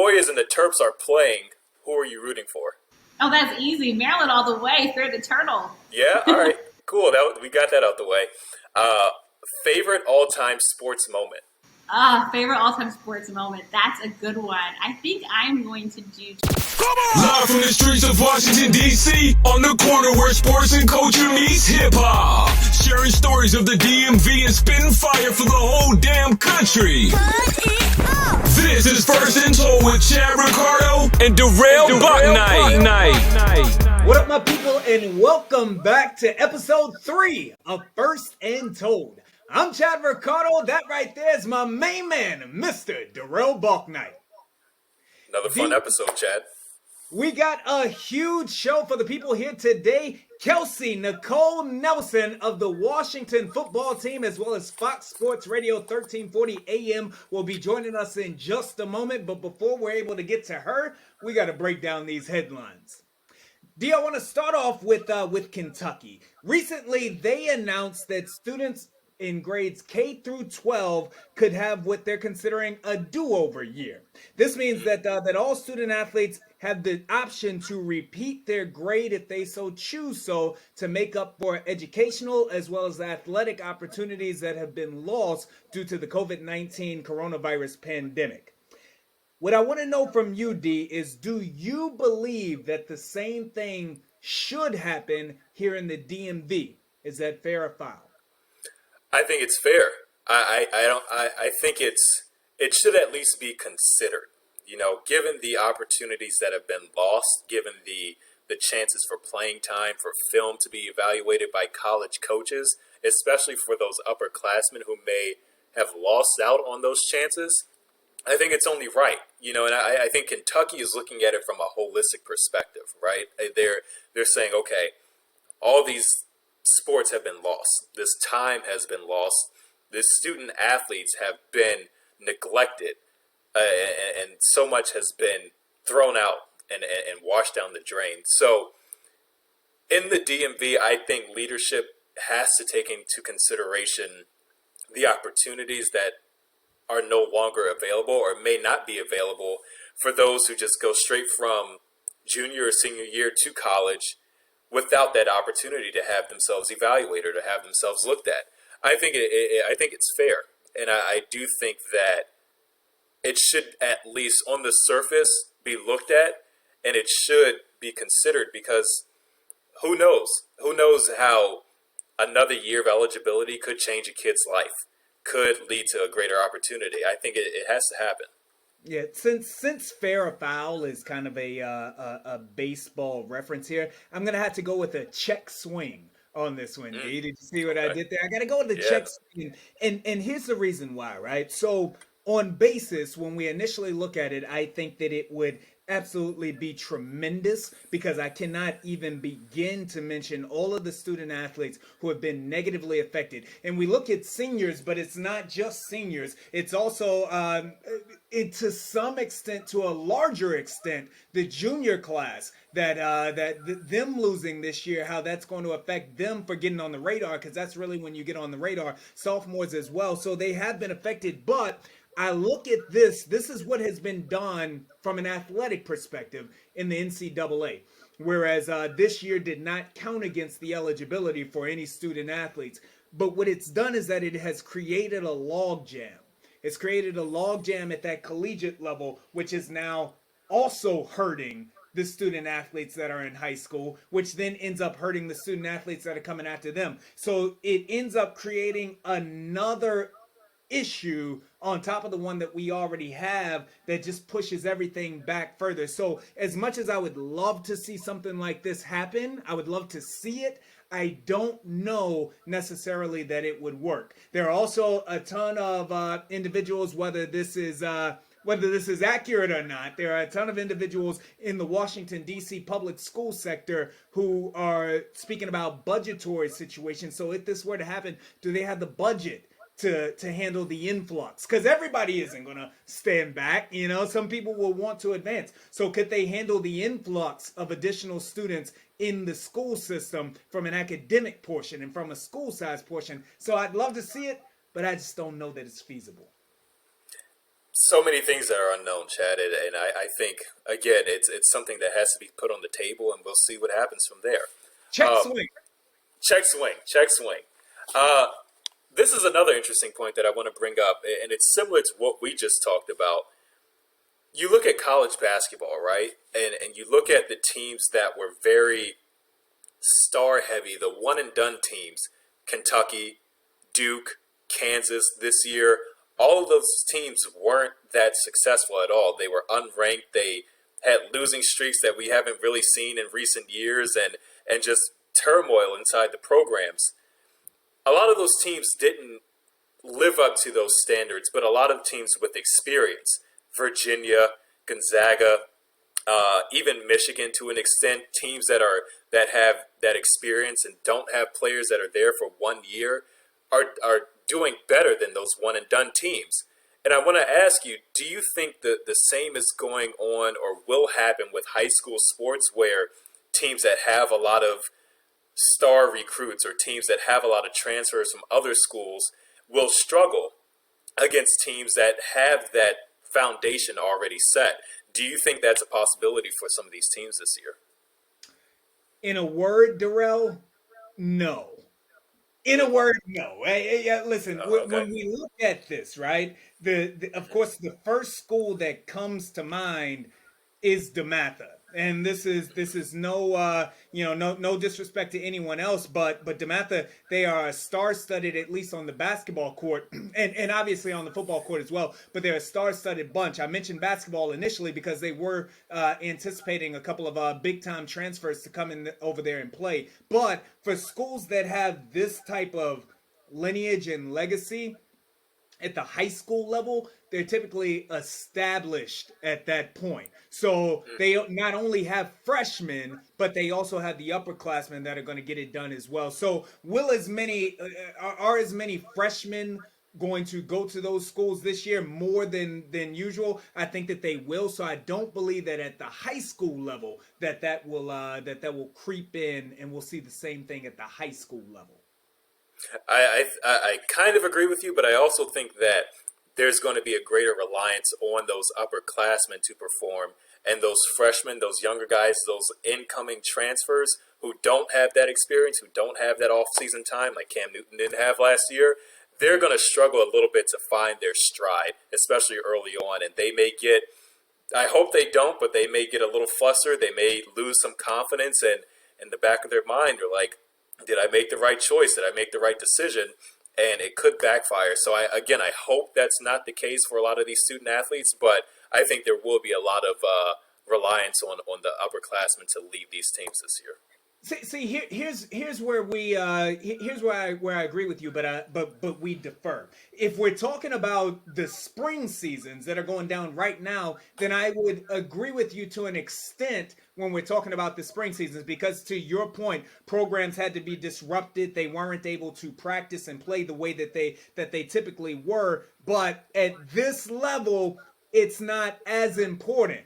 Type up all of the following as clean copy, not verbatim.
Hoyas and the Terps are playing, who are you rooting for? Oh, that's easy. Maryland all the way. Fear the turtle. Yeah, all right, cool. We got that out the way. Uh, Favorite all-time sports moment? Favorite all-time sports moment. That's a good one. I think I'm going to do. Live from the streets of Washington, D.C., on the corner where sports and culture meets hip-hop. Sharing stories of the DMV and spitting fire for the whole damn country. This is First and Told with Chad Ricardo and Darrell Bucknight. What up, my people, and welcome back to episode 3 of First and Told. I'm Chad Ricardo. That right there is my main man, Mr. Darrell Bucknight. Another fun episode, Chad. We got a huge show for the people here today. Kelsey, Nicole Nelson of the Washington football team, as well as Fox Sports Radio 1340 AM, will be joining us in just a moment. But before we're able to get to her, we got to break down these headlines. D, I want to start off with Kentucky. Recently, they announced that students in grades K through 12 could have what they're considering a do-over year. This means that all student athletes have the option to repeat their grade if they so choose so, to make up for educational as well as athletic opportunities that have been lost due to the COVID-19 coronavirus pandemic. What I want to know from you, D, is do you believe that the same thing should happen here in the DMV? Is that fair or foul? I think it's fair. I think it should at least be considered. You know, given the opportunities that have been lost, given the chances for playing time, for film to be evaluated by college coaches, especially for those upperclassmen who may have lost out on those chances, I think it's only right. You know, and I think Kentucky is looking at it from a holistic perspective, right? They're saying, okay, all these sports have been lost. This time has been lost. The student athletes have been neglected. And so much has been thrown out and washed down the drain. So in the DMV, I think leadership has to take into consideration the opportunities that are no longer available or may not be available for those who just go straight from junior or senior year to college without that opportunity to have themselves evaluated or to have themselves looked at. I think it's fair, and I do think that it should at least on the surface be looked at, and it should be considered, because who knows? Who knows how another year of eligibility could change a kid's life, could lead to a greater opportunity. I think it has to happen. Yeah, since fair or foul is kind of a baseball reference here, I'm gonna have to go with a check swing on this one. D, did you see what I did there? I gotta go with the check swing, and here's the reason why, right? So on basis, when we initially look at it, I think that it would absolutely be tremendous, because I cannot even begin to mention all of the student athletes who have been negatively affected. And we look at seniors, but it's not just seniors. It's also, to some extent, to a larger extent, the junior class, that them losing this year, how that's going to affect them for getting on the radar, because that's really when you get on the radar. Sophomores as well. So they have been affected, but I look at this is what has been done from an athletic perspective in the NCAA, whereas this year did not count against the eligibility for any student athletes. But what it's done is that it has created a logjam. It's created a logjam at that collegiate level, which is now also hurting the student athletes that are in high school, which then ends up hurting the student athletes that are coming after them. So it ends up creating another issue on top of the one that we already have that just pushes everything back further. So as much as I would love to see something like this happen, I would love to see it, I don't know necessarily that it would work. There are also a ton of individuals, whether this is accurate or not, there are a ton of individuals in the Washington, D.C. public school sector who are speaking about budgetary situations. So if this were to happen, do they have the budget to handle the influx? Because everybody isn't going to stand back. You know, some people will want to advance. So could they handle the influx of additional students in the school system from an academic portion and from a school size portion? So I'd love to see it, but I just don't know that it's feasible. So many things that are unknown, Chad, and I think again it's something that has to be put on the table, and we'll see what happens from there. Check Um, swing. check swing, check swing. Uh, this is another interesting point that I want to bring up, and it's similar to what we just talked about. You look at college basketball, right, and you look at the teams that were very star heavy, the one and done teams, Kentucky, Duke, Kansas this year. All of those teams weren't that successful at all. They were unranked. They had losing streaks that we haven't really seen in recent years, and just turmoil inside the programs. A lot of those teams didn't live up to those standards, but a lot of teams with experience, Virginia, Gonzaga, even Michigan to an extent, teams that have that experience and don't have players that are there for 1 year are doing better than those one and done teams. And I want to ask you, do you think that the same is going on or will happen with high school sports where teams that have a lot of star recruits or teams that have a lot of transfers from other schools will struggle against teams that have that foundation already set? Do you think that's a possibility for some of these teams this year? In a word, Darrell, no. In a word, no. Listen, Okay. when we look at this, right? Of course, the first school that comes to mind is DeMatha, and this is no no disrespect to anyone else, but DeMatha, they are a star-studded, at least on the basketball court, and obviously on the football court as well. But they're a star-studded bunch. I mentioned basketball initially because they were anticipating a couple of big-time transfers to come in over there and play. But for schools that have this type of lineage and legacy at the high school level, they're typically established at that point. So they not only have freshmen, but they also have the upperclassmen that are going to get it done as well. So are as many freshmen going to go to those schools this year more than usual? I think that they will. So I don't believe that at the high school level that will creep in, and we'll see the same thing at the high school level. I kind of agree with you, but I also think that there's going to be a greater reliance on those upperclassmen to perform, and those freshmen, those younger guys, those incoming transfers who don't have that experience, who don't have that off-season time, like Cam Newton didn't have last year. They're going to struggle a little bit to find their stride, especially early on, and they may get. I hope they don't, but they may get a little flustered. They may lose some confidence, and in the back of their mind, they're like, did I make the right choice? Did I make the right decision? And it could backfire. So I hope that's not the case for a lot of these student athletes, but I think there will be a lot of reliance on the upperclassmen to lead these teams this year. Here's where I agree with you, but we defer. If we're talking about the spring seasons that are going down right now, then I would agree with you to an extent when we're talking about the spring seasons, because to your point, programs had to be disrupted. They weren't able to practice and play the way that they typically were. But at this level, it's not as important.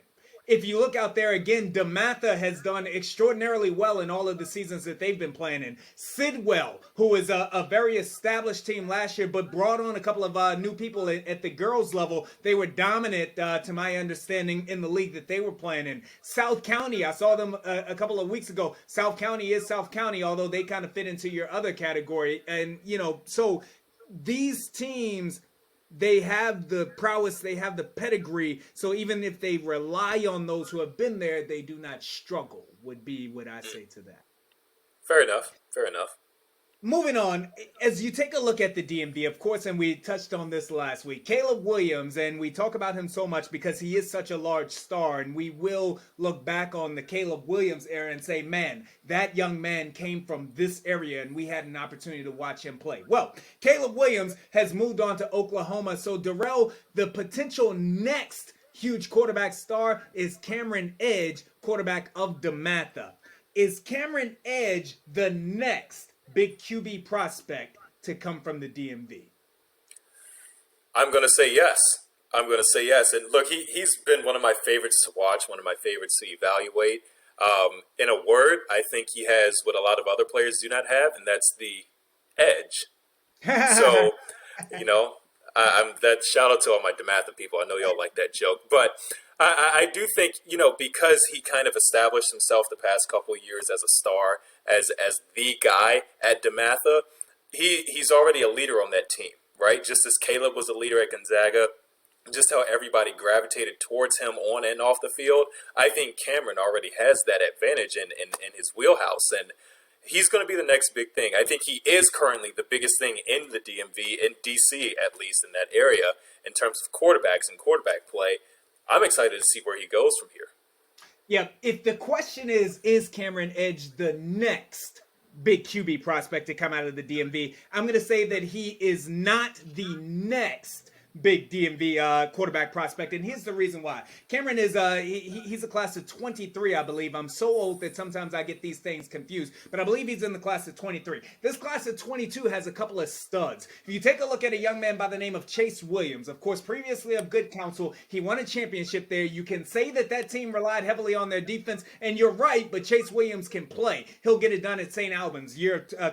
If you look out there again, DeMatha has done extraordinarily well in all of the seasons that they've been playing in. Sidwell, who is a very established team last year, but brought on a couple of new people at the girls level. They were dominant, to my understanding, in the league that they were playing in. South County, I saw them a couple of weeks ago. South County is South County, although they kind of fit into your other category. And, so these teams, they have the prowess, they have the pedigree. So even if they rely on those who have been there, they do not struggle, would be what I say to that. Fair enough. Fair enough. Moving on, as you take a look at the DMV, of course, and we touched on this last week, Caleb Williams, and we talk about him so much because he is such a large star, and we will look back on the Caleb Williams era and say, man, that young man came from this area, and we had an opportunity to watch him play. Well, Caleb Williams has moved on to Oklahoma, so Darrell, the potential next huge quarterback star is Cameron Edge, quarterback of DeMatha. Is Cameron Edge the next big QB prospect to come from the DMV? I'm going to say yes. And look, he's been one of my favorites to watch, one of my favorites to evaluate. In a word, I think he has what a lot of other players do not have, and that's the edge. So, I'm that shout out to all my DeMatha people. I know y'all like that joke, but I do think because he kind of established himself the past couple of years as a star, as the guy at DeMatha, he's already a leader on that team, right? Just as Caleb was a leader at Gonzaga, just how everybody gravitated towards him on and off the field. I think Cameron already has that advantage in his wheelhouse, and he's going to be the next big thing. I think he is currently the biggest thing in the DMV, in DC at least, in that area, in terms of quarterbacks and quarterback play. I'm excited to see where he goes from here. Yeah, if the question is Cameron Edge the next big QB prospect to come out of the DMV, I'm going to say that he is not the next big DMV quarterback prospect, and here's the reason why. Cameron is he's a class of 23, I believe. I'm so old that sometimes I get these things confused, but I believe he's in the class of 23. This class of 22 has a couple of studs. If you take a look at a young man by the name of Chase Williams, of course, previously of Good Counsel, he won a championship there. You can say that team relied heavily on their defense, and you're right, but Chase Williams can play. He'll get it done at St. Albans,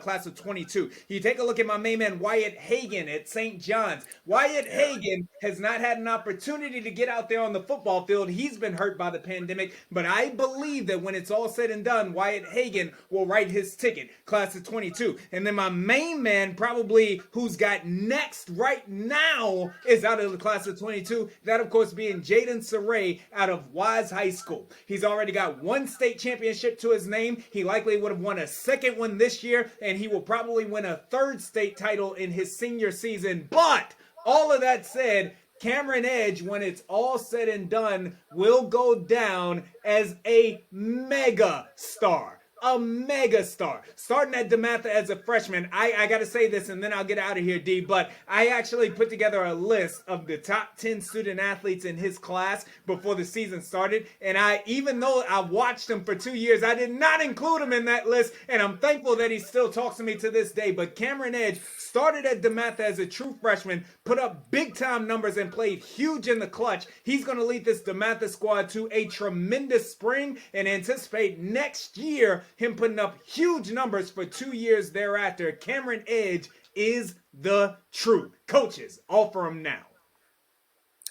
class of 22. You take a look at my main man Wyatt Hagan at St. John's. Wyatt Hagan has not had an opportunity to get out there on the football field. He's been hurt by the pandemic, but I believe that when it's all said and done, Wyatt Hagan will write his ticket, class of 22. And then my main man, probably who's got next right now, is out of the class of 22. That, of course, being Jaden Saray out of Wise High School. He's already got one state championship to his name. He likely would have won a second one this year, and he will probably win a third state title in his senior season. But all of that said, Cameron Edge, when it's all said and done, will go down as a mega star. A mega star. Starting at DeMatha as a freshman, I got to say this and then I'll get out of here, D, but I actually put together a list of the top 10 student athletes in his class before the season started, and even though I watched him for 2 years, I did not include him in that list, and I'm thankful that he still talks to me to this day. But Cameron Edge started at DeMatha as a true freshman, put up big-time numbers, and played huge in the clutch. He's going to lead this DeMatha squad to a tremendous spring, and anticipate next year him putting up huge numbers for 2 years thereafter. Cameron Edge is the truth. Coaches, offer him now.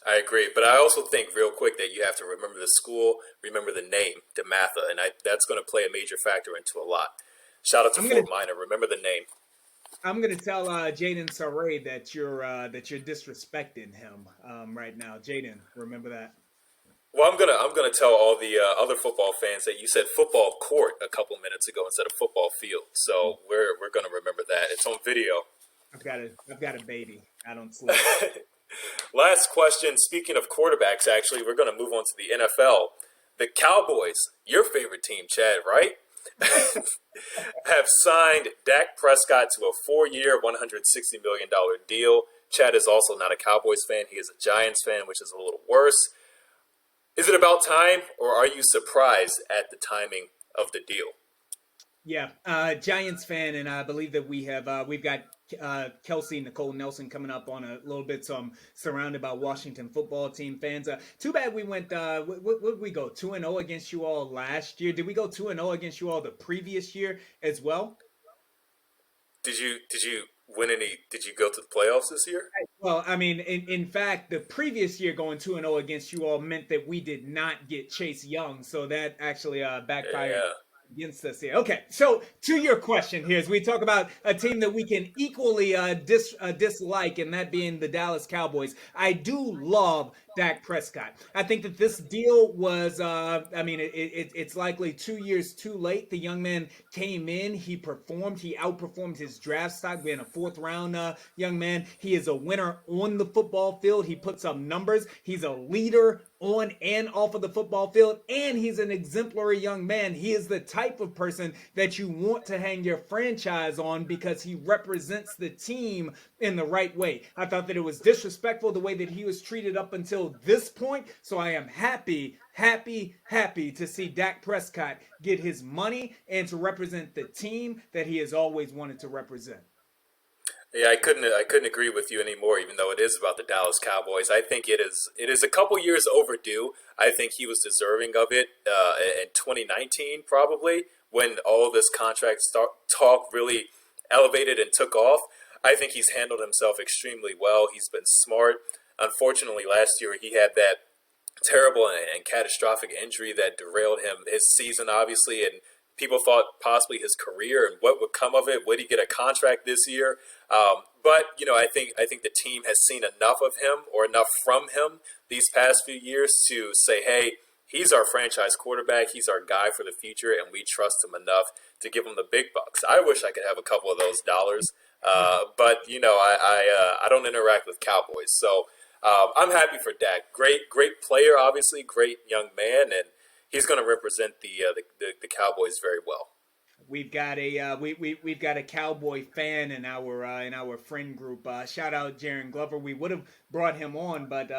I agree, but I also think real quick that you have to remember the school, remember the name, DeMatha, and that's going to play a major factor into a lot. Shout out to Fort Minor. Remember the name. I'm gonna tell Jaden Saray that you're disrespecting him right now. Jaden, remember that. Well, I'm gonna tell all the other football fans that you said football court a couple minutes ago instead of football field. So we're gonna remember that. It's on video. I've got a baby. I don't sleep. Last question. Speaking of quarterbacks, actually, we're gonna move on to the NFL. The Cowboys, your favorite team, Chad, right? Have signed Dak Prescott to a 4-year, $160 million deal. Chad is also not a Cowboys fan. He is a Giants fan, which is a little worse. Is it about time, or are you surprised at the timing of the deal? Yeah, Giants fan, and I believe that we've got Kelsey, Nicole, Nelson coming up on a little bit, so I'm surrounded by Washington football team fans. Too bad we went, what did we go, 2-0 against you all last year? Did we go 2-0 against you all the previous year as well? Did you win any? Did you go to the playoffs this year? Well, I mean, in fact, the previous year going 2-0 against you all meant that we did not get Chase Young, so that actually backfired against us here. Okay, so to your question here, as we talk about a team that we can equally dislike, and that being the Dallas Cowboys, I do love Dak Prescott. I think that this deal was, it's likely 2 years too late. The young man came in, he performed, he outperformed his draft stock, being a 4th round young man. He is a winner on the football field. He puts up numbers. He's a leader on and off of the football field, and he's an exemplary young man. He is the type of person that you want to hang your franchise on because he represents the team in the right way. I thought that it was disrespectful the way that he was treated up until this point, so I am happy to see Dak Prescott get his money and to represent the team that he has always wanted to represent. Yeah, I couldn't agree with you anymore, even though it is about the Dallas Cowboys. I think it is a couple years overdue. I think he was deserving of it in 2019, probably, when all this contract talk really elevated and took off. I think he's handled himself extremely well. He's been smart. Unfortunately, last year he had that terrible and catastrophic injury that derailed his season, obviously, and people thought possibly his career and what would come of it. Would he get a contract this year? But I think the team has seen enough of him or enough from him these past few years to say, hey, he's our franchise quarterback. He's our guy for the future, and we trust him enough to give him the big bucks. I wish I could have a couple of those dollars, but I don't interact with Cowboys, so I'm happy for Dak. Great player, obviously, great young man, and he's going to represent the Cowboys very well. We've got a we've got a Cowboy fan in our friend group. Shout out Jaron Glover. We would have brought him on, but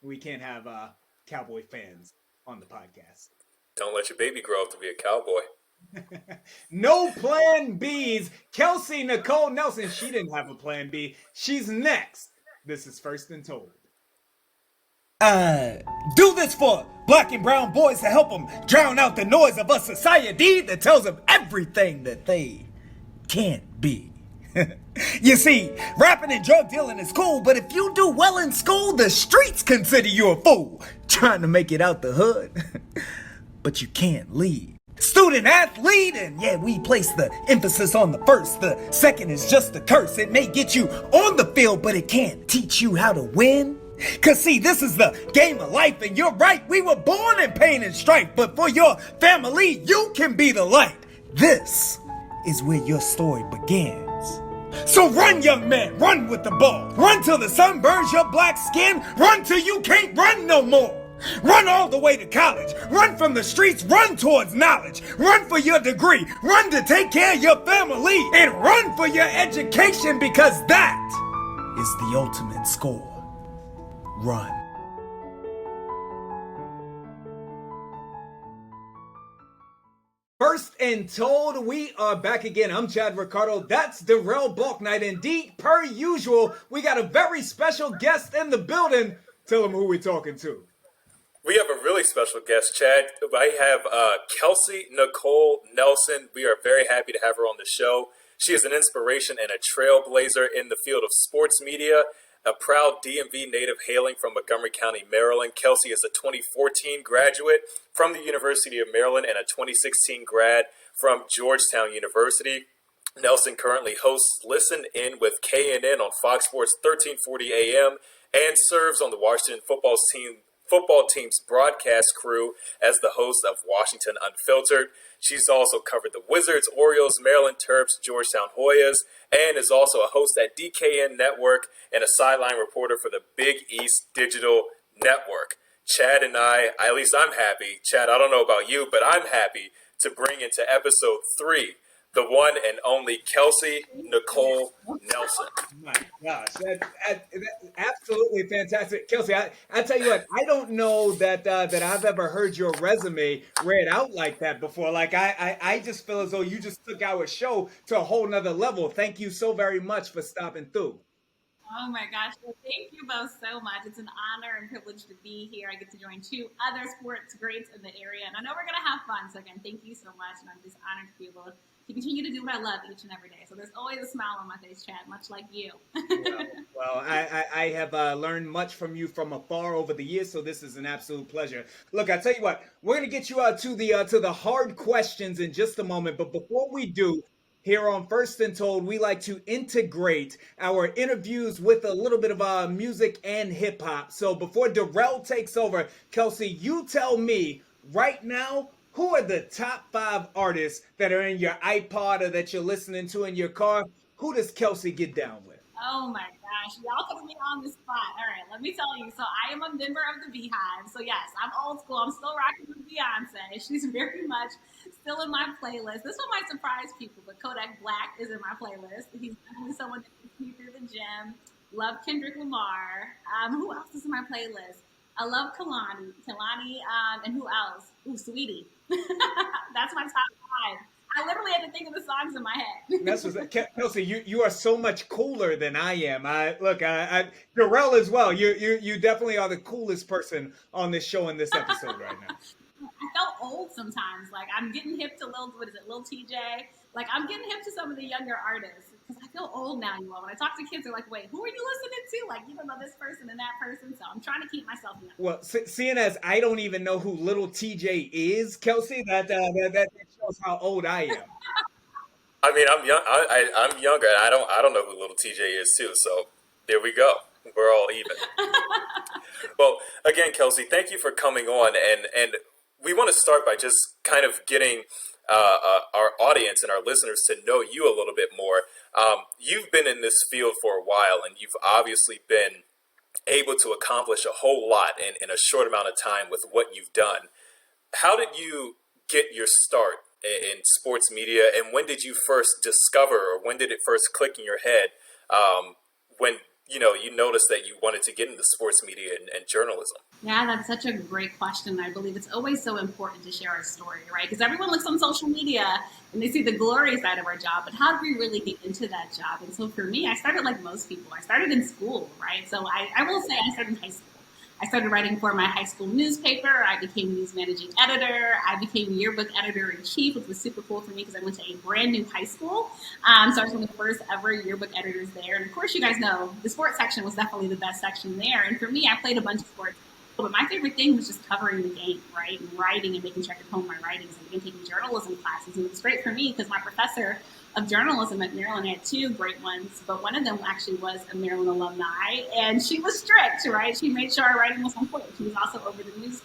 we can't have Cowboy fans on the podcast. Don't let your baby grow up to be a Cowboy. No plan Bs. Kelsey Nicole Nelson. She didn't have a plan B. She's next. This is First and Told. Do this for black and brown boys to help them drown out the noise of a society that tells them everything that they can't be. You see, rapping and drug dealing is cool, but if you do well in school, the streets consider you a fool. Trying to make it out the hood, but you can't lead. Student athlete, and yeah, we place the emphasis on the first. The second is just a curse. It may get you on the field, but it can't teach you how to win. Cause see, this is the game of life, and you're right, we were born in pain and strife, but for your family, you can be the light. This is where your story begins. So run, young man, run with the ball. Run till the sun burns your black skin. Run till you can't run no more. Run all the way to college. Run from the streets. Run towards knowledge. Run for your degree. Run to take care of your family. And run for your education, because that is the ultimate score. Run. First and Told, we are back again. I'm Chad Ricardo. That's Darrell Balknight. Indeed, per usual, we got a very special guest in the building. Tell them who we're talking to. We have a really special guest, Chad. I have Kelsey Nicole Nelson. We are very happy to have her on the show. She is an inspiration and a trailblazer in the field of sports media. A proud DMV native hailing from Montgomery County, Maryland, Kelsey is a 2014 graduate from the University of Maryland and a 2016 grad from Georgetown University. Nelson currently hosts Listen In with KNN on Fox Sports 1340 AM and serves on the Washington football team's broadcast crew as the host of Washington Unfiltered. She's also covered the Wizards, Orioles, Maryland Terps, Georgetown Hoyas, and is also a host at DKN Network and a sideline reporter for the Big East Digital Network. Chad and I, at least I'm happy, Chad, I don't know about you, but I'm happy to bring into episode 3 the one and only Kelsey Nicole Nelson. Oh my gosh, that's absolutely fantastic. Kelsey, I tell you what, I don't know that I've ever heard your resume read out like that before. Like, I just feel as though you just took our show to a whole nother level. Thank you so very much for stopping through. Oh my gosh. Well, thank you both so much. It's an honor and privilege to be here. I get to join 2 other sports greats in the area, and I know we're going to have fun. So again, thank you so much, and I'm just honored to be able to continue to do what I love each and every day. So there's always a smile on my face, Chad, much like you. Well, I have learned much from you from afar over the years, so this is an absolute pleasure. Look, I tell you what, we're going to get you to the hard questions in just a moment, but before we do, here on First and Told, we like to integrate our interviews with a little bit of music and hip hop. So before Darrell takes over, Kelsey, you tell me right now, who are the top 5 artists that are in your iPod or that you're listening to in your car? Who does Kelsey get down with? Oh my gosh, y'all putting me on the spot. All right, let me tell you. So I am a member of the Beehive. So yes, I'm old school. I'm still rocking with Beyonce. She's very much still in my playlist. This one might surprise people, but Kodak Black is in my playlist. He's definitely someone that gets me through the gym. Love Kendrick Lamar. Who else is in my playlist? I love Kalani, and who else? Ooh, Sweetie. That's my top 5. I literally had to think of the songs in my head. That's what, Kelsey, you are so much cooler than I am. Darrell as well. You definitely are the coolest person on this show in this episode right now. I felt old sometimes. Like, I'm getting hip to Lil TJ. Like, I'm getting hip to some of the younger artists. because I feel old now, you all. When I talk to kids, they're like, wait, who are you listening to? Like, you don't know this person and that person. So I'm trying to keep myself young. Well, seeing as I don't even know who little TJ is, Kelsey, that shows how old I am. I mean, I'm young. I'm younger, and I don't know who little TJ is too. So there we go. We're all even. Well, again, Kelsey, thank you for coming on, and we want to start by just kind of getting our audience and our listeners to know you a little bit more. You've been in this field for a while, and you've obviously been able to accomplish a whole lot in a short amount of time with what you've done. How did you get your start in sports media, and when did you first discover, or when did it first click in your head, when you noticed that you wanted to get into sports media and journalism? Yeah, that's such a great question. I believe it's always so important to share our story, right? Because everyone looks on social media and they see the glory side of our job, but how do we really get into that job? And so for me, I started like most people. I started in school, right? So I will say I started in high school. I started writing for my high school newspaper. I became news managing editor. I became yearbook editor in chief, which was super cool for me because I went to a brand new high school. So I was one of the first ever yearbook editors there. And of course, you guys know the sports section was definitely the best section there. And for me, I played a bunch of sports. But my favorite thing was just covering the game, right? And writing and making sure I could hone my writings and even taking journalism classes. And it was great for me because my professor of journalism at Maryland, I had two great ones, but one of them actually was a Maryland alumni, and she was strict, right? She made sure our writing was on point. She was also over the news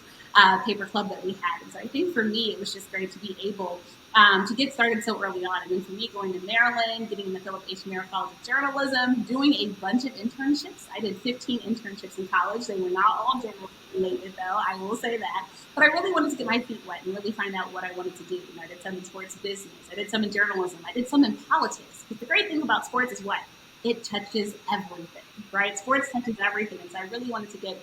paper club that we had. And so I think for me, it was just great to be able to get started so early on. And then for me, going to Maryland, getting in the Philip H. Merritt College of Journalism, doing a bunch of internships. I did 15 internships in college. They were not all journalism related, though, I will say that. But I really wanted to get my feet wet and really find out what I wanted to do. I did some in sports business. I did some in journalism. I did some in politics. But the great thing about sports is what? It touches everything, right? Sports touches everything. And so I really wanted to get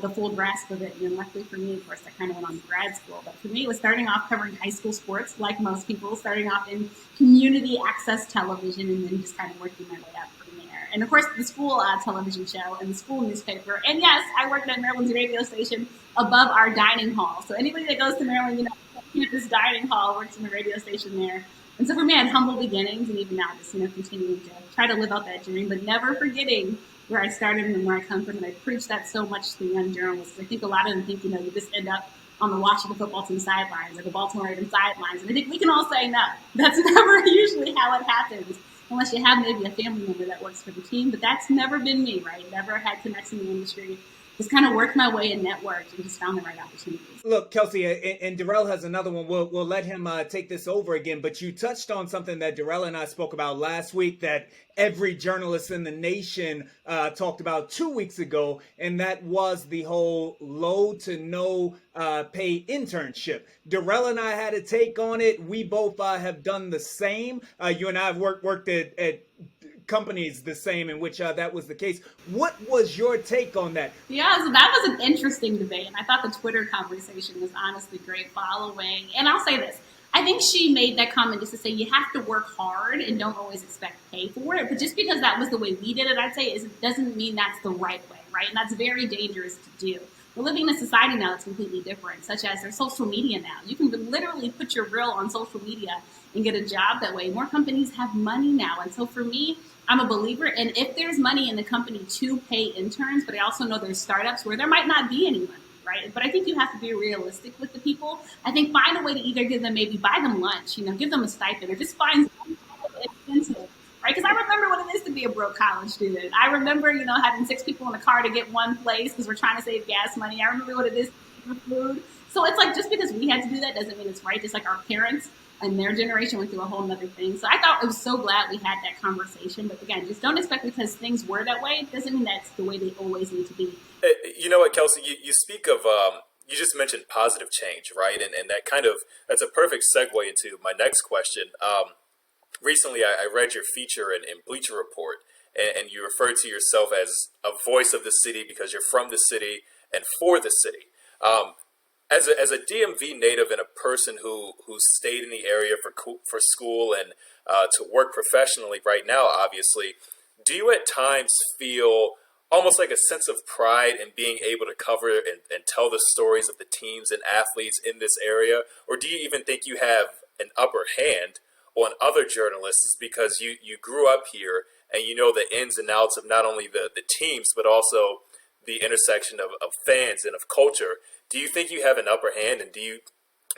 the full grasp of it. And then luckily for me, of course, I kind of went on to grad school. But for me, it was starting off covering high school sports, like most people, starting off in community access television and then just kind of working my way up from there. And of course, the school television show and the school newspaper. And yes, I worked at Maryland's radio station above our dining hall. So anybody that goes to Maryland, campus dining hall works in the radio station there. And so for me, I had humble beginnings, and even now, just continuing to try to live out that dream, but never forgetting where I started and where I come from. And I preach that so much to young journalists. I think a lot of them think, you just end up on the Washington football team sidelines or the Baltimore Ravens sidelines. And I think we can all say no. That's never usually how it happens, unless you have maybe a family member that works for the team. But that's never been me, right? Never had connects in the industry. Just kind of worked my way and networked and just found the right opportunities. Look, Kelsey, and Darrell has another one. We'll let him take this over again. But you touched on something that Darrell and I spoke about last week that every journalist in the nation talked about 2 weeks ago, and that was the whole low to no pay internship. Darrell and I had a take on it. We both have done the same. You and I have worked at companies the same in which that was the case. What was your take on that? Yeah, so that was an interesting debate, and I thought the Twitter conversation was honestly great following. And I'll say this. I think she made that comment just to say you have to work hard and don't always expect pay for it. But just because that was the way we did it, I'd say it doesn't mean that's the right way, right? And that's very dangerous to do. We're living in a society now that's completely different, such as there's social media now. You can literally put your reel on social media and get a job that way. More companies have money now. And so for me, I'm a believer, and if there's money in the company to pay interns, but I also know there's startups where there might not be any money, right? But I think you have to be realistic with the people. I think find a way to either give them, maybe buy them lunch, give them a stipend, or just find something expensive, right? Because I remember what it is to be a broke college student. I remember, having 6 people in a car to get one place because we're trying to save gas money. I remember what it is for food. So it's like, just because we had to do that doesn't mean it's right. Just like our parents and their generation went through a whole nother thing. So I thought it was so glad we had that conversation. But again, just don't expect because things were that way. It doesn't mean that's the way they always need to be. You know what, Kelsey, you speak of, you just mentioned positive change, right? And that's a perfect segue into my next question. Recently, I read your feature in Bleacher Report, and you referred to yourself as a voice of the city because you're from the city and for the city. As a DMV native and a person who stayed in the area for school and to work professionally right now, obviously, do you at times feel almost like a sense of pride in being able to cover and tell the stories of the teams and athletes in this area? Or do you even think you have an upper hand on other journalists is because you grew up here and you know the ins and outs of not only the teams, but also the intersection of fans and of culture. Do you think you have an upper hand, and do you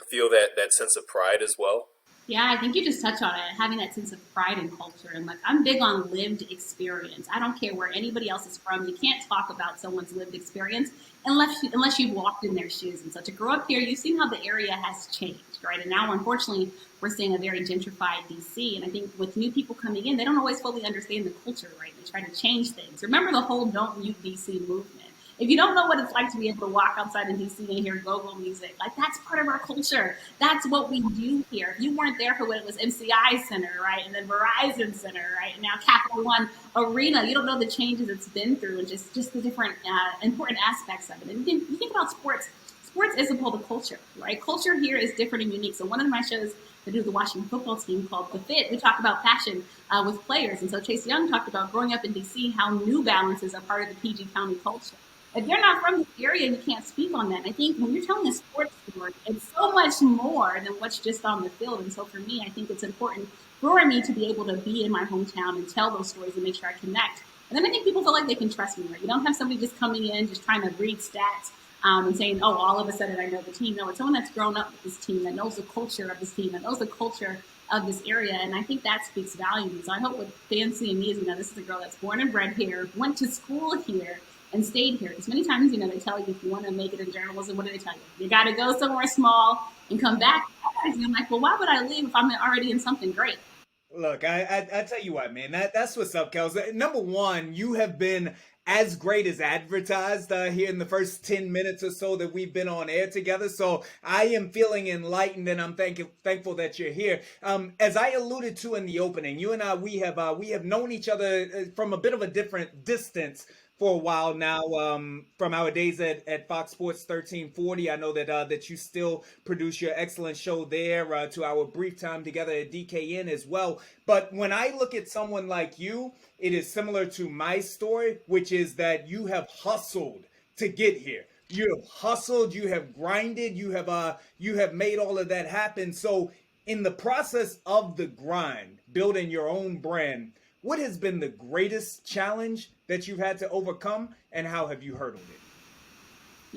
feel that sense of pride as well? Yeah, I think you just touched on it, having that sense of pride and culture. And like, I'm big on lived experience. I don't care where anybody else is from. You can't talk about someone's lived experience unless you've walked in their shoes. And so to grow up here, you've seen how the area has changed, right? And now, unfortunately, we're seeing a very gentrified DC. And I think with new people coming in, they don't always fully understand the culture, right? They try to change things. Remember the whole Don't Mute DC movement. If you don't know what it's like to be able to walk outside in DC and hear go-go music, like that's part of our culture. That's what we do here. If you weren't there for when it was MCI Center, right, and then Verizon Center, right, and now Capital One Arena, you don't know the changes it's been through and just the different important aspects of it. And you think about sports. Sports is a part of culture, right? Culture here is different and unique. So one of my shows I do with the Washington football team called The Fit, we talk about passion with players. And so Chase Young talked about growing up in DC, how New Balances are part of the PG County culture. If you're not from the area, you can't speak on that. And I think when you're telling a sports story, it's so much more than what's just on the field. And so for me, I think it's important for me to be able to be in my hometown and tell those stories and make sure I connect. And then I think people feel like they can trust me, right? You don't have somebody just coming in, just trying to read stats and saying, oh, all of a sudden I know the team. No, it's someone that's grown up with this team, that knows the culture of this team, that knows the culture of this area. And I think that speaks volumes. So I hope what fans see in me is, this is a girl that's born and bred here, went to school here, and stayed here. Because many times, they tell you if you want to make it in journalism, what do they tell you? You got to go somewhere small and come back. And I'm like, well, why would I leave if I'm already in something great? Look, I tell you what, man, that's what's up, Kelsey. Number one, you have been as great as advertised here in the first 10 minutes or so that we've been on air together. So I am feeling enlightened, and I'm thankful that you're here. As I alluded to in the opening, you and I, we have known each other from a bit of a different distance for a while now, from our days at Fox Sports 1340. I know that you still produce your excellent show there, to our brief time together at DKN as well. But when I look at someone like you, it is similar to my story, which is that you have hustled to get here. You have hustled, you have grinded, you have made all of that happen. So in the process of the grind, building your own brand, what has been the greatest challenge that you've had to overcome, and how have you hurdled it?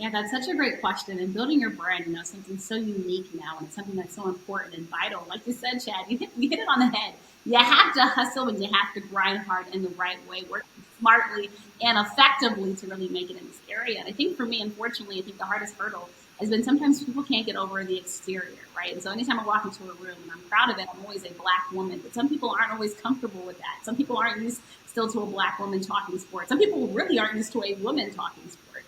Yeah, that's such a great question. And building your brand, something so unique now, and it's something that's so important and vital. Like you said, Chad, you hit it on the head. You have to hustle and you have to grind hard in the right way, work smartly and effectively to really make it in this area. And I think for me, unfortunately, I think the hardest hurdle has been sometimes people can't get over the exterior, right? And so anytime I walk into a room, and I'm proud of it, I'm always a Black woman, but some people aren't always comfortable with that. Some people aren't used still to a Black woman talking sports. Some people really aren't used to a woman talking sports.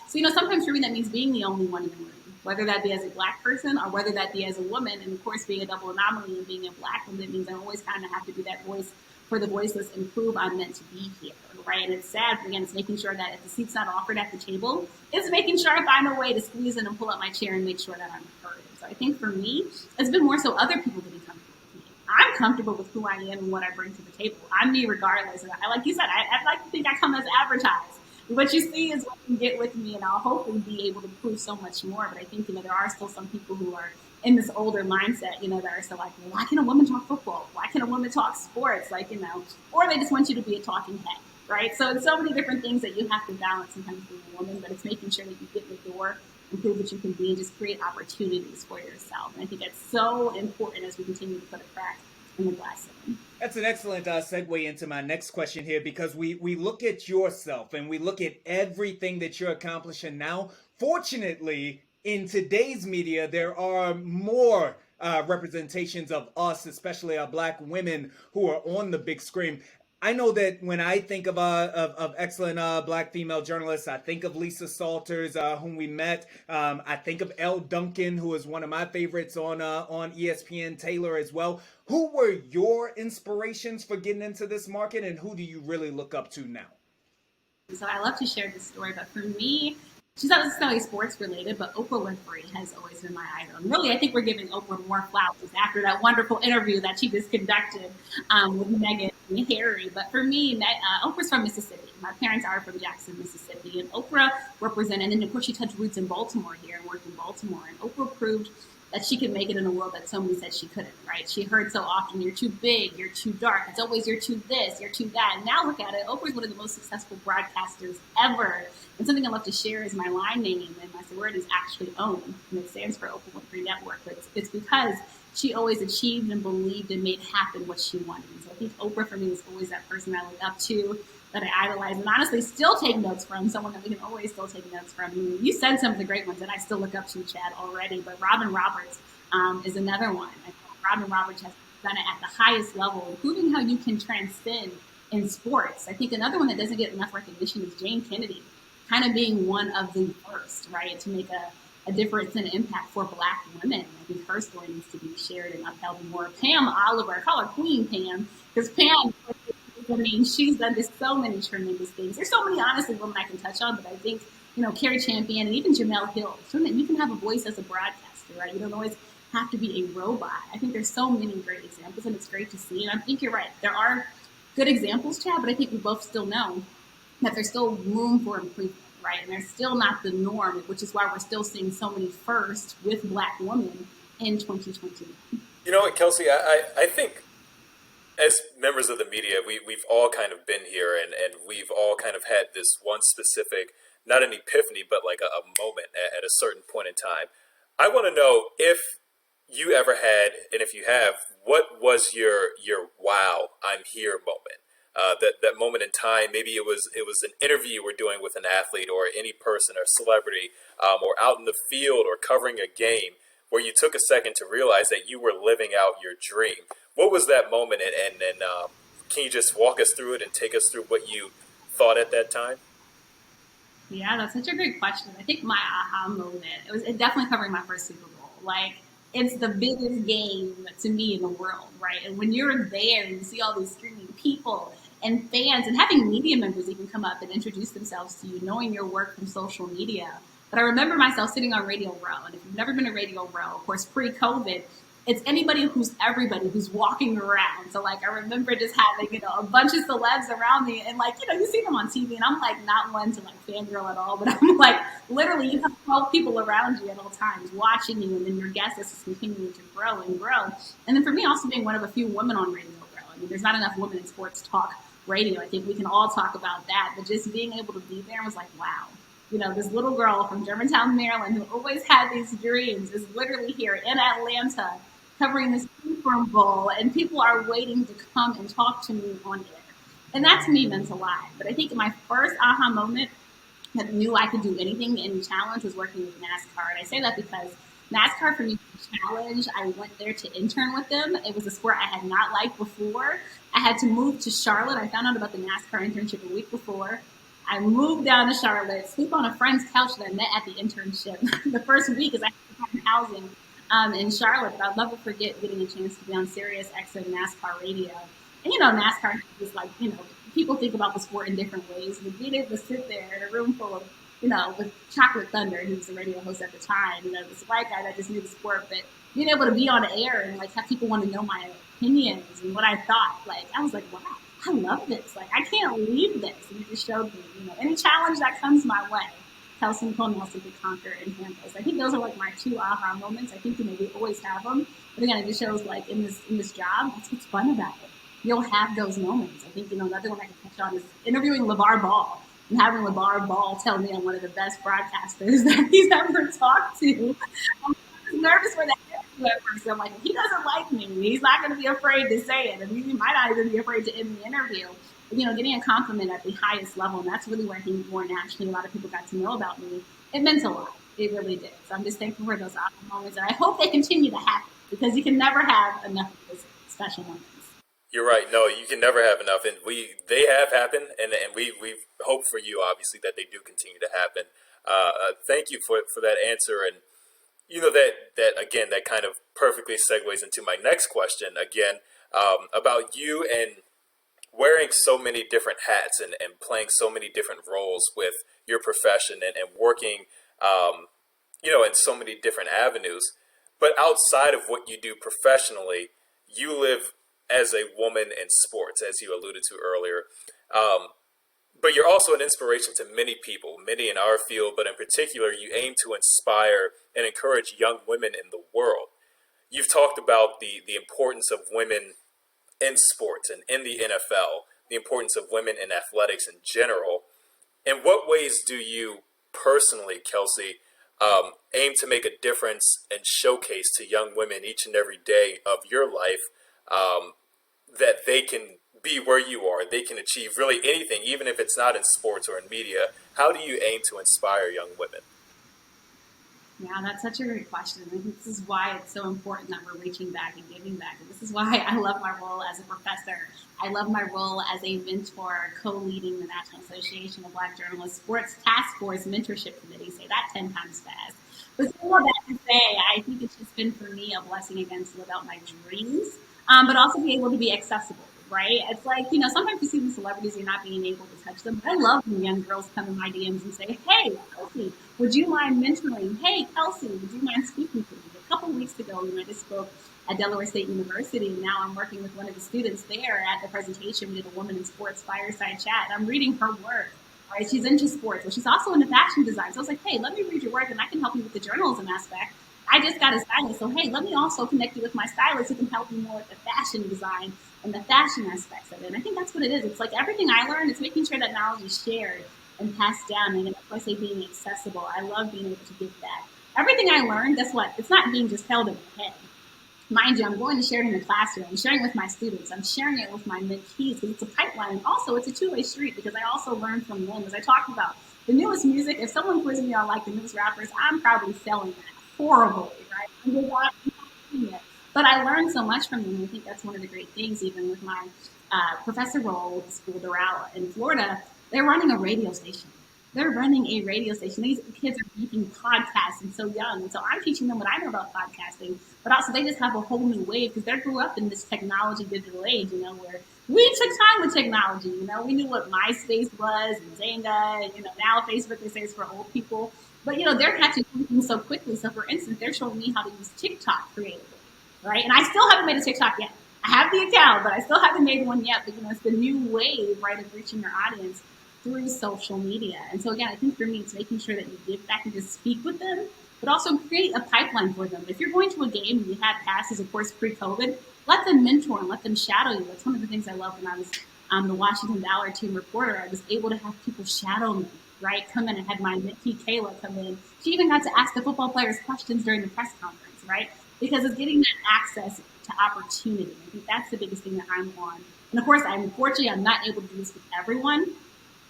So sometimes for me that means being the only one in the room, whether that be as a Black person or whether that be as a woman. And of course, being a double anomaly and being a Black woman means I always kind of have to be that voice for the voiceless and prove I'm meant to be here, right? And it's sad, but again, it's making sure that if the seat's not offered at the table, it's making sure I find a way to squeeze in and pull up my chair and make sure that I'm heard. So I think for me, it's been more so other people to be comfortable with me. I'm comfortable with who I am and what I bring to the table. I'm me regardless. And like you said, I like to think I come as advertised. What you see is what you get with me, and I'll hopefully be able to prove so much more. But I think, there are still some people who are in this older mindset, that are still like, well, why can a woman talk football? Why can a woman talk sports? Or they just want you to be a talking head, right? So it's so many different things that you have to balance sometimes being a woman, but it's making sure that you get in the door and prove that you can be and just create opportunities for yourself. And I think that's so important as we continue to put a crack in the glass ceiling. That's an excellent segue into my next question here, because we look at yourself and we look at everything that you're accomplishing now. Fortunately, in today's media, there are more representations of us, especially our Black women who are on the big screen. I know that when I think of excellent Black female journalists, I think of Lisa Salters, whom we met. I think of Elle Duncan, who is one of my favorites on ESPN, Taylor as well. Who were your inspirations for getting into this market, and who do you really look up to now? So I love to share this story, but for me, she's not necessarily sports related, but Oprah Winfrey has always been my idol. And really, I think we're giving Oprah more flowers after that wonderful interview that she just conducted with Meghan and Harry. But for me, Oprah's from Mississippi. My parents are from Jackson, Mississippi. And Oprah represented, and then of course she touched roots in Baltimore here and worked in Baltimore. And Oprah proved that she could make it in a world that so many said she couldn't, right? She heard so often, you're too big, you're too dark, it's always you're too this, you're too that. And now look at it, Oprah's one of the most successful broadcasters ever. And something I love to share is my line name, and my sorority is actually OWN, and it stands for Oprah Winfrey Network. But it's because she always achieved and believed and made happen what she wanted. And so I think Oprah for me is always that person I look up to, that I idolize, and honestly still take notes from, someone that we can always still take notes from. I mean, you said some of the great ones that I still look up to, Chad, already, but Robin Roberts is another one. I think Robin Roberts has done it at the highest level, proving how you can transcend in sports. I think another one that doesn't get enough recognition is Jane Kennedy, kind of being one of the first, right, to make a difference and impact for Black women. I think her story needs to be shared and upheld more. Pam Oliver, I call her Queen Pam, because Pam, I mean, she's done just so many tremendous things. There's so many, honestly, women I can touch on, but I think, Carrie Champion and even Jamel Hill, so that you can have a voice as a broadcaster, right? You don't always have to be a robot. I think there's so many great examples, and it's great to see. And I think you're right. There are good examples, Chad, but I think we both still know that there's still room for improvement, right? And there's still not the norm, which is why we're still seeing so many firsts with Black women in 2021. You know what, Kelsey? I think as members of the media, we've all kind of been here, and we've all kind of had this one specific, not an epiphany, but like a moment at a certain point in time. I want to know if you ever had, and if you have, what was your wow, I'm here moment? That moment in time, maybe it was an interview you were doing with an athlete or any person or celebrity, or out in the field or covering a game, where you took a second to realize that you were living out your dream. What was that moment, and can you just walk us through it and take us through what you thought at that time? Yeah, that's such a great question. I think my aha moment, it definitely covering my first Super Bowl. Like, it's the biggest game to me in the world, right? And when you're there and you see all these screaming people and fans and having media members even come up and introduce themselves to you, knowing your work from social media. But I remember myself sitting on Radio Row, and if you've never been to Radio Row, of course, pre-COVID, it's anybody who's everybody who's walking around. So like I remember just having, a bunch of celebs around me, and like, you see them on TV, and I'm like not one to like fangirl at all, but I'm like literally you have 12 people around you at all times watching you, and then your guest is just continuing to grow and grow. And then for me also being one of a few women on Radio Row. I mean, there's not enough women in sports talk radio. I think we can all talk about that, but just being able to be there was like, wow. This little girl from Germantown, Maryland, who always had these dreams, is literally here in Atlanta covering this Super Bowl, and people are waiting to come and talk to me on air. And that to me meant a lot. But I think my first aha moment that knew I could do anything, any challenge, was working with NASCAR. And I say that because NASCAR for me was a challenge. I went there to intern with them. It was a sport I had not liked before. I had to move to Charlotte. I found out about the NASCAR internship a week before. I moved down to Charlotte, sleep on a friend's couch that I met at the internship. The first week is I had to find housing in Charlotte, but I'll never forget getting a chance to be on Sirius XM NASCAR radio. And NASCAR is like, people think about the sport in different ways. But being able to sit there in a room full of, with Chocolate Thunder, who was the radio host at the time, this white guy that just knew the sport, but being able to be on air and like have people want to know my opinions and what I thought, I was like, wow. I love this. I can't leave this. And it just showed me, any challenge that comes my way, Kelsey Nicole Nelson could conquer and handle. So I think those are my two aha moments. I think, we always have them. But again, it just shows in this job, that's what's fun about it. You'll have those moments. I think, another one I can touch on is interviewing LeVar Ball and having LeVar Ball tell me I'm one of the best broadcasters that he's ever talked to. I'm nervous for that. So I'm like, if he doesn't like me, he's not going to be afraid to say it. And he might not even be afraid to end the interview. But, getting a compliment at the highest level, and that's really where I think more naturally a lot of people got to know about me. It meant a lot. It really did. So I'm just thankful for those awesome moments. And I hope they continue to happen, because you can never have enough of those special moments. You're right. No, you can never have enough. And they have happened. And we hope for you, obviously, that they do continue to happen. Thank you for that answer. And, that again, that kind of perfectly segues into my next question again, about you and wearing so many different hats and playing so many different roles with your profession and working, in so many different avenues. But outside of what you do professionally, you live as a woman in sports, as you alluded to earlier. but you're also an inspiration to many people, many in our field, but in particular, you aim to inspire and encourage young women in the world. You've talked about the importance of women in sports and in the NFL, the importance of women in athletics in general. In what ways do you personally, Kelsey, aim to make a difference and showcase to young women each and every day of your life um, that they can be where you are, they can achieve really anything, even if it's not in sports or in media? How do you aim to inspire young women? Yeah, that's such a great question. I think this is why it's so important that we're reaching back and giving back. And this is why I love my role as a professor. I love my role as a mentor, co-leading the National Association of Black Journalists Sports Task Force Mentorship Committee. Say that 10 times fast. But still all that to say, I think it's just been for me a blessing again to live out my dreams, but also be able to be accessible. Right? It's like, sometimes you see these celebrities, you're not being able to touch them. I love when young girls come in my DMs and say, hey, Kelsey, would you mind mentoring? Hey, Kelsey, would you mind speaking to me? A couple of weeks ago, I just spoke at Delaware State University, and now I'm working with one of the students there at the presentation. We did a woman in sports fireside chat. I'm reading her work. Right? She's into sports, but she's also into fashion design. So I was like, hey, let me read your work, and I can help you with the journalism aspect. I just got a stylist, so hey, let me also connect you with my stylist who can help you more with the fashion design and the fashion aspects of it. And I think that's what it is. It's like everything I learned, it's making sure that knowledge is shared and passed down. And that's why I say being accessible. I love being able to give that. Everything I learned, guess what? It's not being just held in my head. Mind you, I'm going to share it in the classroom. I'm sharing it with my students. I'm sharing it with my mentees because it's a pipeline. And also, it's a two-way street because I also learn from them. As I talked about, the newest music, if someone quizzes me on like the newest rappers, I'm probably selling that horribly, right? I'm just watching it. But I learned so much from them. I think that's one of the great things, even with my professor role with the school Doral in Florida. They're running a radio station. They're running a radio station. These kids are making podcasts and so young. And so I'm teaching them what I know about podcasting, but also they just have a whole new wave because they grew up in this technology digital age, where we took time with technology. We knew what MySpace was and Zanga, and, now Facebook, they say it's for old people. But, they're catching things so quickly. So, for instance, they're showing me how to use TikTok creatively, right? And I still haven't made a TikTok yet. I have the account, but I still haven't made one yet. But, it's the new wave, right, of reaching your audience through social media. And so, again, I think for me, it's making sure that you give back and just speak with them, but also create a pipeline for them. If you're going to a game and you had passes, of course, pre-COVID, let them mentor and let them shadow you. That's one of the things I loved when I was the Washington Valor team reporter. I was able to have people shadow me, right? Come in. I had my mentee, Kayla, come in. She even got to ask the football players questions during the press conference, right? Because it's getting that access to opportunity. I think that's the biggest thing that I'm on. And of course, unfortunately, I'm not able to do this with everyone.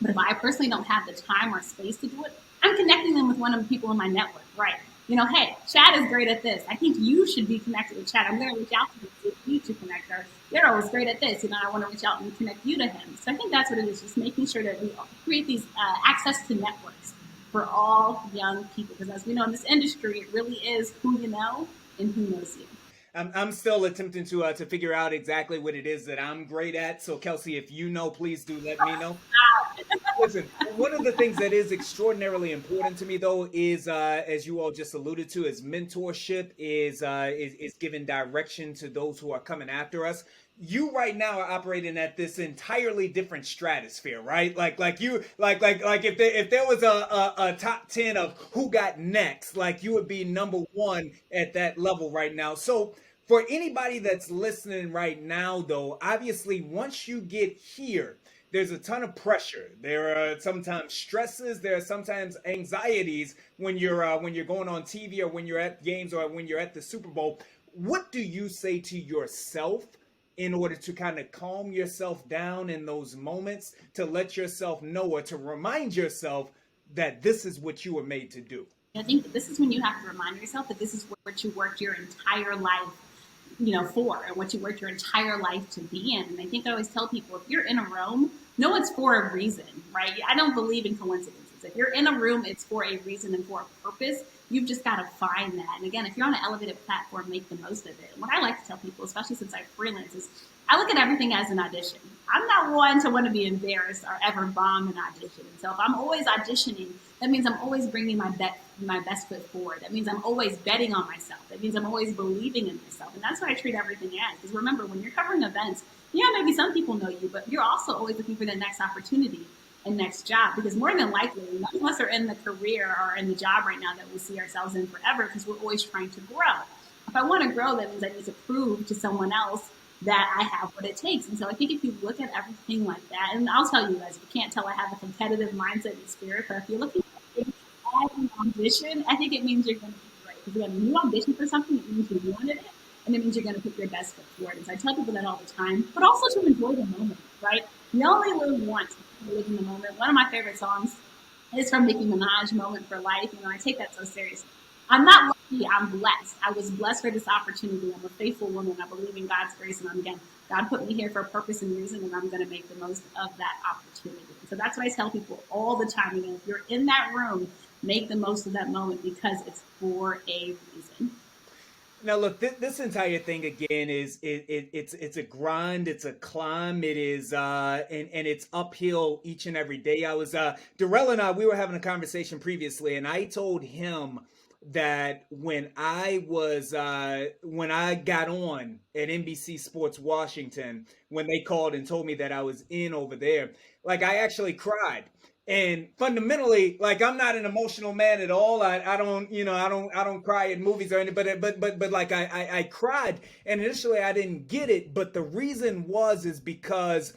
But if I personally don't have the time or space to do it, I'm connecting them with one of the people in my network, right? Hey, Chad is great at this. I think you should be connected with Chad. I'm going to reach out to you to connect her. Daryl is great at this. I want to reach out and connect you to him. So I think that's what it is, just making sure that we create these access to networks for all young people. Because as we know in this industry, it really is who you know and who knows you. I'm still attempting to figure out exactly what it is that I'm great at. So Kelsey, if you know, please do let me know. Listen, one of the things that is extraordinarily important to me, though, is as you all just alluded to, is mentorship, is giving direction to those who are coming after us. You right now are operating at this entirely different stratosphere, right? Like if there was a top 10 of who got next, like you would be number one at that level right now. So for anybody that's listening right now, though, obviously once you get here, there's a ton of pressure. There are sometimes stresses. There are sometimes anxieties when you're going on TV or when you're at games or when you're at the Super Bowl. What do you say to yourself in order to kind of calm yourself down in those moments, to let yourself know or to remind yourself that this is what you were made to do? I think that this is when you have to remind yourself that this is what you worked your entire life for, and what you worked your entire life to be in. And I think I always tell people, if you're in a room, know it's for a reason, right? I don't believe in coincidences. If you're in a room, it's for a reason and for a purpose. You've just got to find that. And again, if you're on an elevated platform, make the most of it. And what I like to tell people, especially since I freelance, is I look at everything as an audition. I'm not one to want to be embarrassed or ever bomb an audition. And so if I'm always auditioning, that means I'm always bringing my best foot forward. That means I'm always betting on myself. That means I'm always believing in myself. And that's what I treat everything as. Because remember, when you're covering events, maybe some people know you, but you're also always looking for the next opportunity. and next job, because more than likely none of us are in the career or in the job right now that we see ourselves in forever, because we're always trying to grow. If I want to grow, that means I need to prove to someone else that I have what it takes. And so I think if you look at everything like that, and I'll tell you guys, if you can't tell, I have a competitive mindset and spirit, but if you're looking at it as an ambition, I think it means you're going to be great. Because when you ambition for something, it means you wanted it, and it means you're going to put your best foot forward. And so I tell people that all the time, but also to enjoy the moment, right? You only live once, to live in the moment. One of my favorite songs is from Nicki Minaj, Moment for Life. You know, I take that so seriously. I'm not lucky, I'm blessed. I was blessed for this opportunity. I'm a faithful woman. I believe in God's grace. And again, God put me here for a purpose and reason, and I'm going to make the most of that opportunity. So that's what I tell people all the time. Again, if you're in that room, make the most of that moment, because it's for a reason. Now, look, this entire thing again is it's a grind, it's a climb, it is and it's uphill each and every day. I was Darrell and I, we were having a conversation previously, and I told him that when I got on at NBC Sports Washington, when they called and told me that I was in over there, like I actually cried. And fundamentally, like I'm not an emotional man at all. I don't, I don't cry at movies or anything, but like I cried, and initially I didn't get it, but the reason is because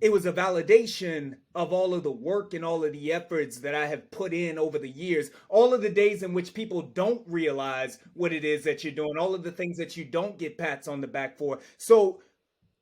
it was a validation of all of the work and all of the efforts that I have put in over the years, all of the days in which people don't realize what it is that you're doing, all of the things that you don't get pats on the back for. So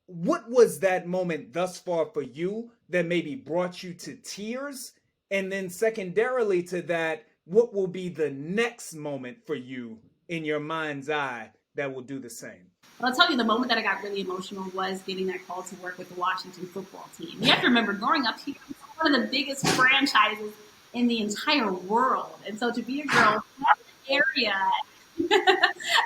what was that moment thus far for you that maybe brought you to tears? And then secondarily to that, what will be the next moment for you in your mind's eye that will do the same? Well, I'll tell you, the moment that I got really emotional was getting that call to work with the Washington football team. You have to remember, growing up here, it's one of the biggest franchises in the entire world. And so to be a girl in that area,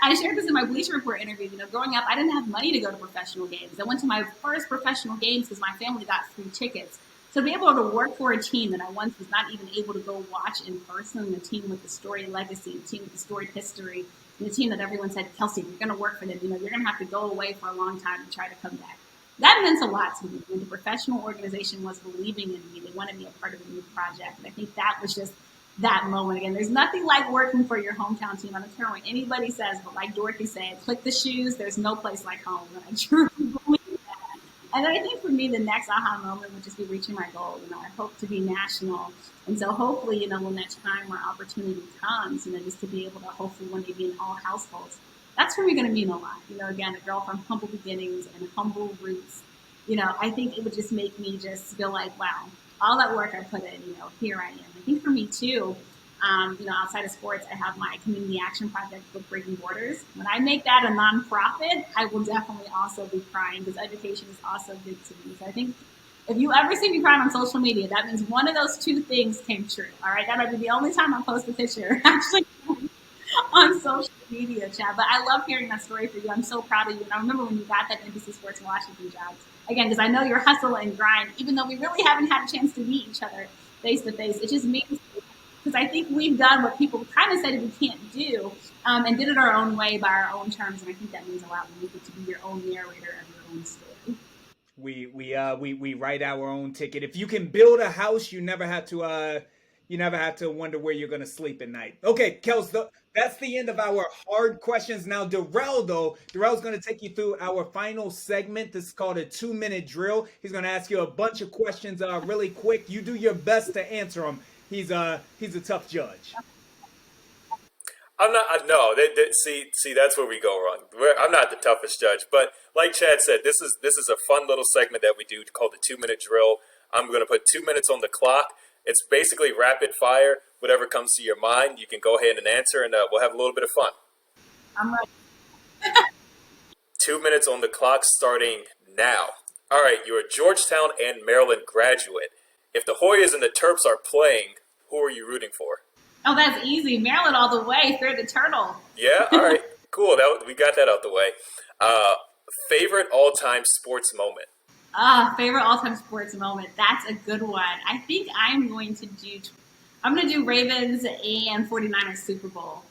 I shared this in my Bleacher Report interview. You know, growing up, I didn't have money to go to professional games. I went to my first professional games because my family got free tickets. So to be able to work for a team that I once was not even able to go watch in person, the team with the storied legacy, the team with the storied history, and the team that everyone said, Kelsey, you're going to work for them. You know, you're going to have to go away for a long time to try to come back. That meant a lot to me. When the professional organization was believing in me, they wanted me a part of a new project. And I think that was just that moment. Again, there's nothing like working for your hometown team. I don't care what anybody says, but like Dorothy said, click the shoes. There's no place like home. And I truly believe that. And then I think for me, the next aha moment would just be reaching my goal. You know, I hope to be national. And so hopefully, you know, when that time or opportunity comes, you know, just to be able to hopefully one day be in all households, that's for me going to mean a lot. You know, again, a girl from humble beginnings and humble roots, you know, I think it would just make me just feel like, wow, all that work I put in, you know, here I am. I think for me too, you know, outside of sports, I have my community action project, Book Breaking Borders. When I make that a nonprofit, I will definitely also be crying, because education is also big to me. So I think if you ever see me crying on social media, that means one of those two things came true. All right, that might be the only time I post a picture actually on social media, Chad. But I love hearing that story for you. I'm so proud of you. And I remember when you got that NBC Sports Washington job. Again, because I know your hustle and grind, even though we really haven't had a chance to meet each other face to face, it just means, because I think we've done what people kind of said we can't do, and did it our own way by our own terms. And I think that means a lot when you get to be your own narrator of your own story. We write our own ticket. If you can build a house, you never have to wonder where you're going to sleep at night. Okay, Kels, that's the end of our hard questions. Now, Darrell's going to take you through our final segment. This is called a 2-minute drill. He's going to ask you a bunch of questions really quick. You do your best to answer them. He's a tough judge. I'm not. No, see, that's where we go wrong. I'm not the toughest judge, but like Chad said, this is a fun little segment that we do called the 2-minute drill. I'm going to put 2 minutes on the clock. It's basically rapid fire. Whatever comes to your mind, you can go ahead and answer, and we'll have a little bit of fun. I'm ready. 2 minutes on the clock starting now. All right, you're a Georgetown and Maryland graduate. If the Hoyas and the Terps are playing, who are you rooting for? Oh, that's easy. Maryland all the way. Fear the turtle. Yeah, all right. Cool. We got that out the way. Favorite all-time sports moment? Favorite all-time sports moment. That's a good one. I think I'm going to do Ravens and 49ers Super Bowl.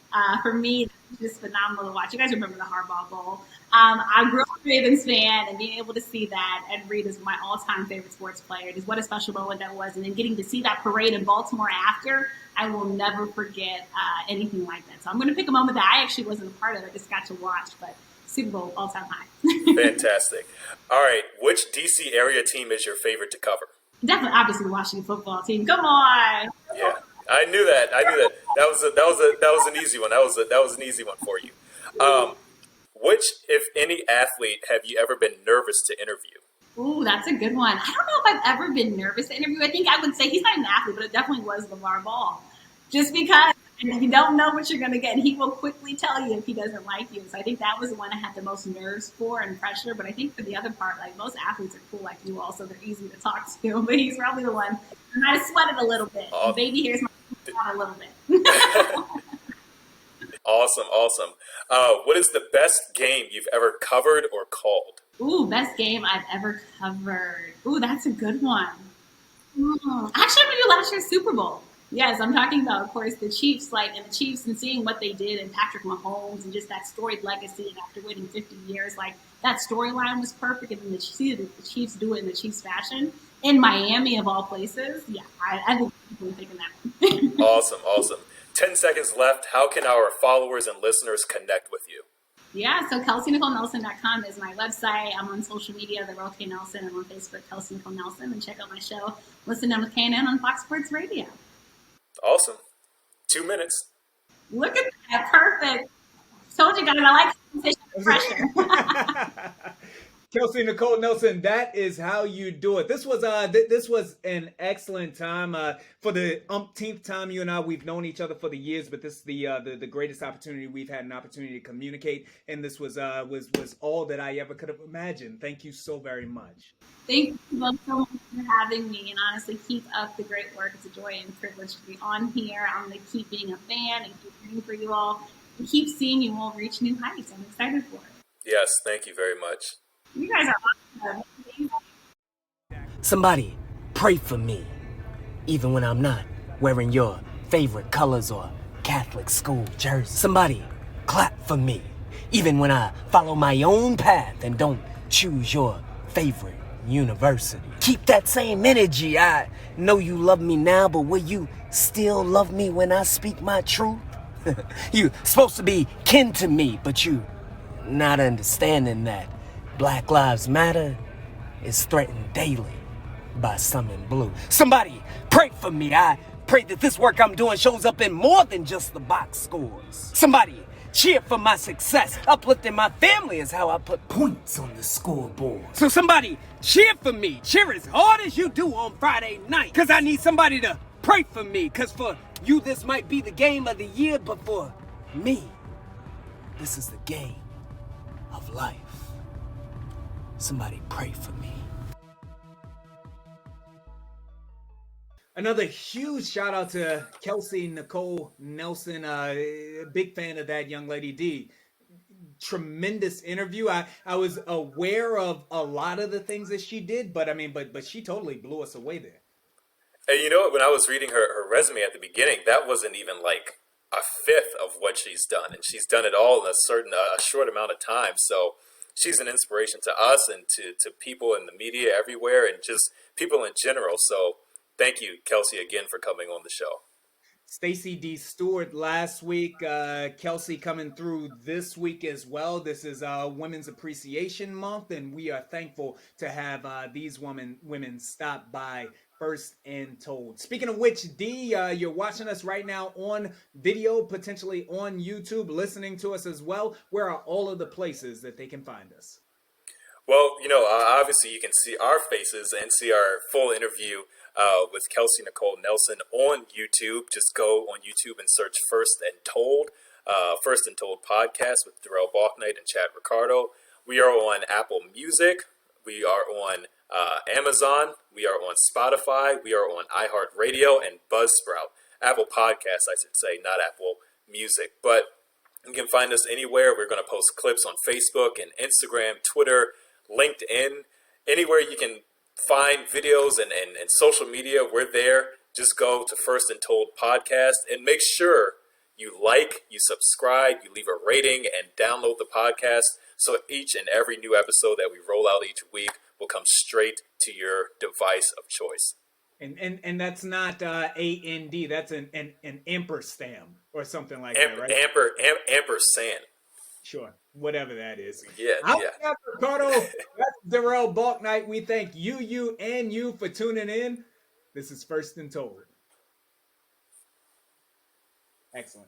For me, it's just phenomenal to watch. You guys remember the Harbaugh Bowl. I grew up a Ravens fan, and being able to see that, Ed Reed is my all-time favorite sports player. Just what a special moment that was. And then getting to see that parade in Baltimore after, I will never forget anything like that. So I'm going to pick a moment that I actually wasn't a part of. I just got to watch, but Super Bowl all-time high. Fantastic. All right, which DC area team is your favorite to cover? Definitely, obviously, the Washington football team. Come on. Yeah, I knew that. That was an easy one. That was an easy one for you. Which, if any athlete, have you ever been nervous to interview? Ooh, that's a good one. I don't know if I've ever been nervous to interview. I think I would say he's not an athlete, but it definitely was LeVar Ball. Just because you don't know what you're going to get, and he will quickly tell you if he doesn't like you. So I think that was the one I had the most nerves for and pressure. But I think for the other part, like most athletes are cool like you all, so they're easy to talk to. But he's probably the one I might have sweated a little bit. Baby here's my a little bit. Awesome. What is the best game you've ever covered or called? Ooh, best game I've ever covered. Ooh, that's a good one. Actually, maybe last year's Super Bowl. Yes, I'm talking about, of course, the Chiefs, and the Chiefs and seeing what they did and Patrick Mahomes and just that storied legacy. And after waiting 50 years, that storyline was perfect. And then the Chiefs do it in the Chiefs fashion in Miami, of all places. Yeah, I think people are thinking that one. Awesome. 10 seconds left. How can our followers and listeners connect with you? Yeah, so KelseyNicoleNelson.com is my website. I'm on social media, The Real K Nelson. I'm on Facebook, Kelsey Nicole Nelson. And check out my show, Listen In with K&N on Fox Sports Radio. Awesome. 2 minutes. Look at that. Perfect. Told you guys I like competition pressure. Kelsey Nicole Nelson, that is how you do it. This was an excellent time. For the umpteenth time, you and I, we've known each other for the years, but this is the greatest opportunity we've had, an opportunity to communicate, and this was all that I ever could have imagined. Thank you so very much. Thank you both so much for having me, and honestly, keep up the great work. It's a joy and privilege to be on here. I'm going to keep being a fan and keep rooting for you all and keep seeing you all reach new heights. I'm excited for it. Yes, thank you very much. You guys are awesome. Somebody pray for me, even when I'm not wearing your favorite colors or Catholic school jersey. Somebody clap for me, even when I follow my own path and don't choose your favorite university. Keep that same energy. I know you love me now, but will you still love me when I speak my truth? You supposed to be kin to me, but you not understanding that Black Lives Matter is threatened daily by some in blue. Somebody pray for me. I pray that this work I'm doing shows up in more than just the box scores. Somebody cheer for my success. Uplifting my family is how I put points on the scoreboard. So somebody cheer for me. Cheer as hard as you do on Friday night. Cause I need somebody to pray for me. Cause for you, this might be the game of the year, but for me, this is the game of life. Somebody pray for me. Another huge shout out to Kelsey Nicole Nelson. Big fan of that young lady, D. Tremendous interview. I was aware of a lot of the things that she did, but she totally blew us away there. And you know what? When I was reading her resume at the beginning, that wasn't even like a fifth of what she's done, and she's done it all in a short amount of time. So she's an inspiration to us and to people in the media everywhere and just people in general. So thank you, Kelsey, again for coming on the show. Stacey D. Stewart last week, Kelsey coming through this week as well. This is Women's Appreciation Month, and we are thankful to have these women stop by First and Told. Speaking of which, D, you're watching us right now on video, potentially on YouTube, listening to us as well. Where are all of the places that they can find us? Well, obviously you can see our faces and see our full interview with Kelsey Nicole Nelson on YouTube. Just go on YouTube and search First and Told podcast with Darrell Balknight and Chad Ricardo. We are on Apple Music. We are on Amazon. We are on Spotify. We are on iHeartRadio and Buzzsprout. Apple Podcasts, I should say, not Apple Music. But you can find us anywhere. We're going to post clips on Facebook and Instagram, Twitter, LinkedIn, anywhere you can find videos and social media. We're there. Just go to First and Told podcast and make sure you like, you subscribe, you leave a rating, and download the podcast so each and every new episode that we roll out each week will come straight to your device of choice. And that's not AND. That's an ampersand or something like that, right? Ampersand. Sure, whatever that is. Yeah, I'm yeah. Ricardo. That's Darrell Balknight. We thank you for tuning in. This is First and Told. Excellent.